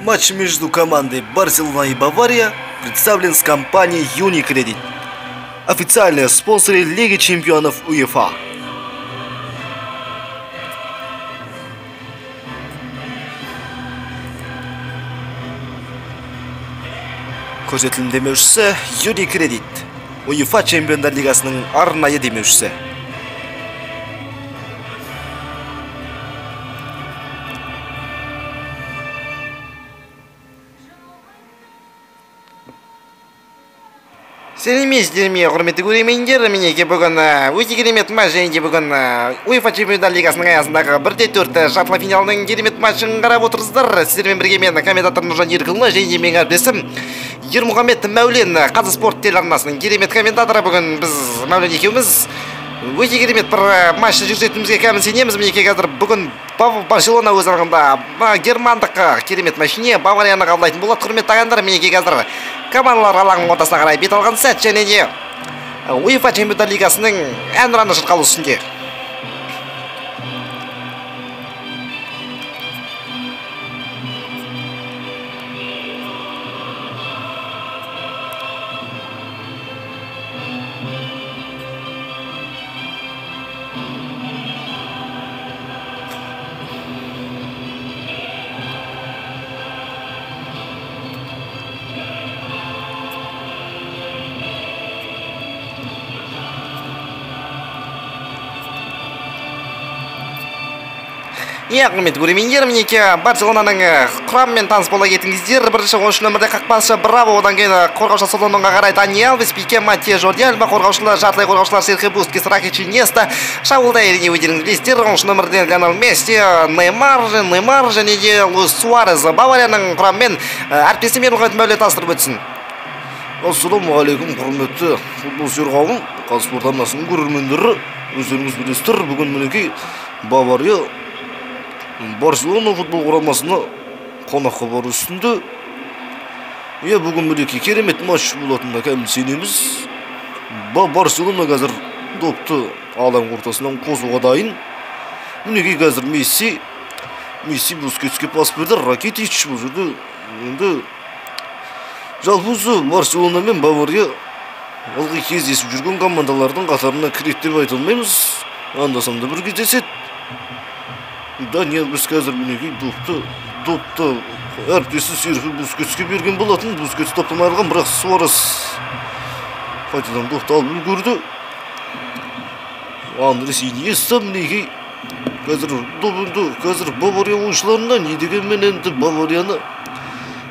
Матч между командой Барселона и Бавария представлен с компанией Unicredit, официальные спонсоры Лиги чемпионов УЕФА. Көрсетілім демеушісі Unicredit, УЕФА Чемпиондар Лигасының арнайы демеушісі. Сәлеметсіздер ме, құрметті көрермендер, мінеке бүгін өте керемет матч және бүгін УЕФА Чемпиондар Лигасының аясындағы 1-4 жартылай финалының керемет матчын қарап отырсыздар. Сіздермен бірге мен комментатор Нұржан Еркінұлы және менің әріптесім Ермұхамед Мәулен, Қазақспорт телеарнасының керемет комментаторы. Бүгін біз Мәулен екеуміз өте керемет бір матчты жүргізетінімізге кәміл сенеміз. Мінеке қазір бүгін Барселона өз алаңында германдық керемет матчіне Баварияны қабылдайтын болады. Құрметті ағайындар, мінеке қазір командалар алаңның ортасына қарай бет алған сәт және де УЕФА Чемпиондар Лигасының әнұраны шырқалу үстінде. Құрметті көрермендер, мінеке Барселонаның құрамымен таныс бола кетіңіздер. Бірінші 13 нөмірде қақпашы Браво, одан кейін қорғаушы Соломонға қарай Дани Алвес, Пике, Матео, Жорди Альба, қорғаушылар жартылай қорғаушылар Серхио Бускетс, Ракич, Иньеста, шабуылда әрине өздеріңіз білесіздер. 13 нөмірде Лионель Месси, Неймар және де Луис Суарез. Баварияның құрамымен әріптесім Ермұхамед Мәулен таныстырып өтсін. Ассалаумағалейкум, құрметті футбол сүйер қауым, Қазақспорт арнасының көрермендері, өздеріңіз білесіздер. Бүгін мінекей Бавария Барселона футбол құрамасына қонаққа бару үстінде. Бүгін мінекей керемет матч болатынына кәміл сенеміз. Барселона қазір допты алаң ортасынан қосуға дайын. Мінекей қазір Месси Бускетске пас берді, Ракитич бұл жерде. Енді жалпы өзі Барселона мен Бавария ылғи кездесіп жүрген командалардың қатарына кіреді деп айта алмаймыз. Анда-санда бір кездеседі. Дани Алвес қазір мінекей допты әріптесі Серхио Бускетске берген болатын. Бускетс топтан айырылған, бірақ Суарез қайтадан допты алып үлгерді. Андрес Иньеста мінекей қазір Бавария ойыншыларына не дегенмен енді Баварияны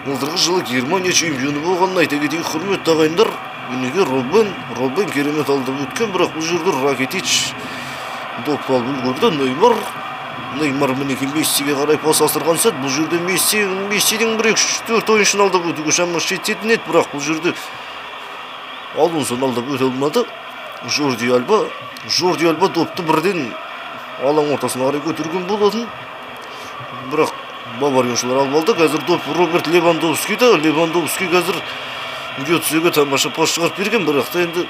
былтырғы жылы Германия чемпионы болғанын айта кетейік. Құрметті ағайындар, мінекей Робben керемет алдап өткен, бірақ бұл жерде Ракитич допты алып үлгерді. Неймар мінекей Мессиге қарай пас асырған сәт, бұл жерде Мессидің 1-2-4 ойыншын алдап өтуге шамы шеттетін еді, бірақ бұл жерде Алонсон алдап өте алмады. Жорди Альба допты бірден алаң ортасына қарай көтерген болатын, бірақ Бавария ойыншылары алып алды. Қазір доп Роберт Левандовскийді. Левандовский қазір Гетцеге тамаша пас шығарып берген, бірақ та енді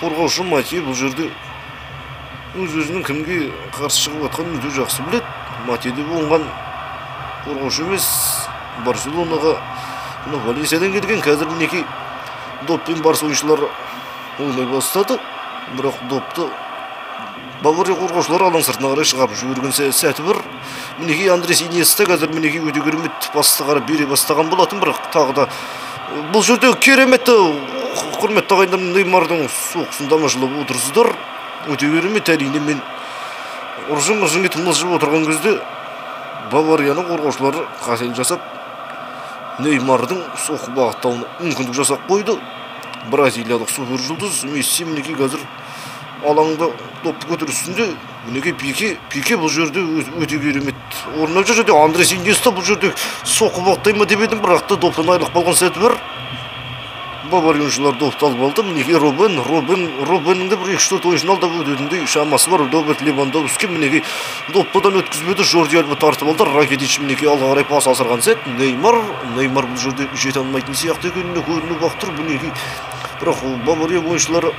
қорғаушы Матео бұл жерде өзінің кімге қарсы шығып атқанын өте жақсы біледі. Матеде болған қорғаушы емес, Барселонаға Валенсиядан келген. Қазір мінекей доппен Барса ойыншылары ойнай бастады, бірақ допты Бавария қорғаушылары алаң сыртына қарай шығарып жіберген сәті бар. Мінекей Андрес Иньеста қазір мінекей өте керемет пасты қарап бере бастаған болатын, бірақ тағы да бұл жерде керемет құрметті ағайындар, Неймардың соққысын тамашалап отырсыздар. Өте керемет, әрине мен ұржың етіп мылжып отырған кезде Баварияның қорғаушылары қателік жасап Неймардың соққы бағыттауына мүмкіндік жасап қойды. Бразилиялық супер жұлдыз Месси мінекей қазір алаңда допты көтеру үстінде. Мінекей Пике бұл жерде өте керемет орындап жүр. Андрес Иньеста бұл жерде соққы бағыттай ма деп едім, бірақ та доптан айырылып қалған сәті бар. Бавария ойыншылары допты алып алды. Мінекей Роббеннің де 1-2-4 ойыншын алдап өтетіндей шамасы бар. Роберт Левандовский мінекей доппадан өткізбеді. Жорди Альба тартып алды. Ракитич мінекей алға қарай пас асырған сәт. Неймар бұл жерде жете алмайтын сияқты екеніне көрініп ақ тұр. Мінекей бірақ Бавария ойыншылары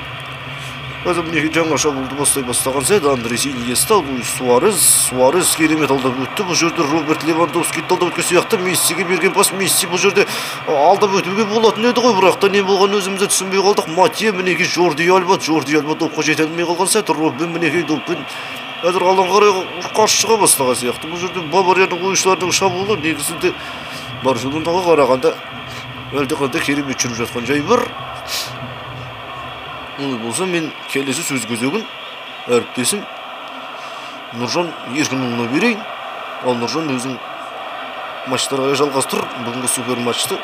Өзі мінеки жаңа шабуылды бастай бастаған сәт Андрес Иньеста, Луис Суарес керемет алдап өтті. Бұл жерде Роберт Левандовски алдап өткен сияқты, Мессиге берген пас, Месси бұл жерде алдап өтуге болатын еді ғой, бірақ та не болған өзімізді түсінбей қалдық. Матье мінеки Жорди Альба допқа жете алмай қалған сәт, Робben мінеки доппен әзір қалдан қарай қарсы шыға бастаған сияқты. Бұл жерде Баварияның ойыншыларының шабуылы негізінде Барселонаға қарағанда әлдеқайда керемет жүріп жатқан жай бар. Олай болса мен келесі сөз көзегін әріптесім Нұржан Еркінұлына берейін. Ал Нұржан өзің матчтарға жалғастыр, бүгінгі супер матчты.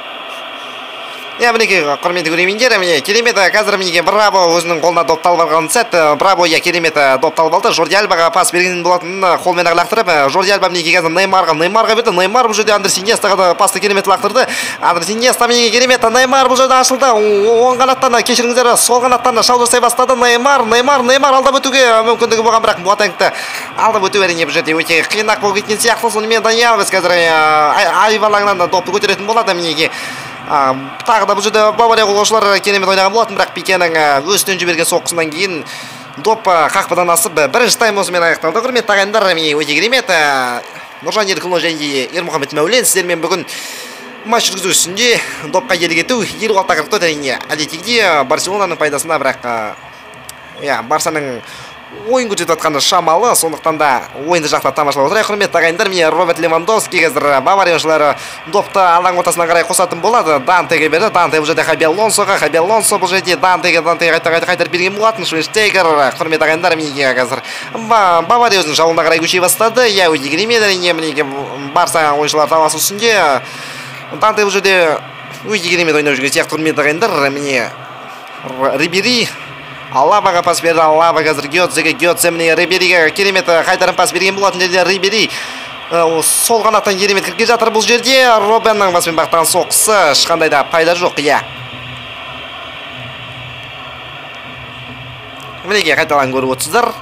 Мінеки құрметті көрермендер, міне керемет қазір мінеки Браво өзінің қолына доп талып алған сәт. Браво керемет доп талып алды. Жорди Альбаға пас берген болатын, қолмен лақтырып, Жорди Альба мінеки қазір Неймарға берді. Неймар бұл жерде Андрес Иньестаға да пасты керемет лақтырды. Андрес Иньеста мінеки керемет, Неймар бұл жерде ашылды. Оң қанаттан кешіріңіздер, сол қанаттан шабуыл жасай бастады. Неймар алдап өтуге мүмкіндігі болған, бірақ Боатengті алдап өту әрине бұл жерде өте қиындық болып кеткен сияқты. Сонымен Дани Алвес қазір айвалаңнан допты көтеретін болады мінеки. Тағы да бұл жерде Бавария қолдаушылар керемет ойнаған болатын, бірақ Пикенің өстен жіберген соққысынан кейін доп қақпадан асып бірінші тайм осымен аяқталды. Құрметті ағайындар, өте керемет. Нұржан Еркінұлы және Ермұхамед Мәулен сіздермен бүгін матч жүргізу үстінде допқа иелік ету 56 тақырыпты әрине Атлетикте Барселонаның пайдасына, бірақ Барсаның ойын көрсетіп жатқаны шамалы, сондықтан да ойынды жақта тамашалап отырайық. Құрметті ағайындар, міне Роберт Левандовски қазір Бавария ойыншылары допты алаң ортасына қарай қосатын болады. Дантеге берді. Данте бұл жерде Хаби Алонсоға, бұл жерде Дантеге қайтарып берген болатын. Швейнштейгер, құрметті ағайындар, міне қазір Бавария өзінің жауына қарай көше бастады. Өте керемет әрине мінеки Барса ойыншылар таласу үстінде. Данте бұл жерде өте керемет ойнап жүрген сияқты. Құрметті ағайындар, міне Рибери Алабаға пас берді. Алаба қазір Гетзе міне Рибериге керемет қайтарым пас берген болатын деді. Рибери сол қанаттан керемет кіріп жатыр бұл жерде. Робbenнің баспен бақтаған соққысы ешқандай да пайда жоқ. Мінеки қайталан көріп отырсыздар.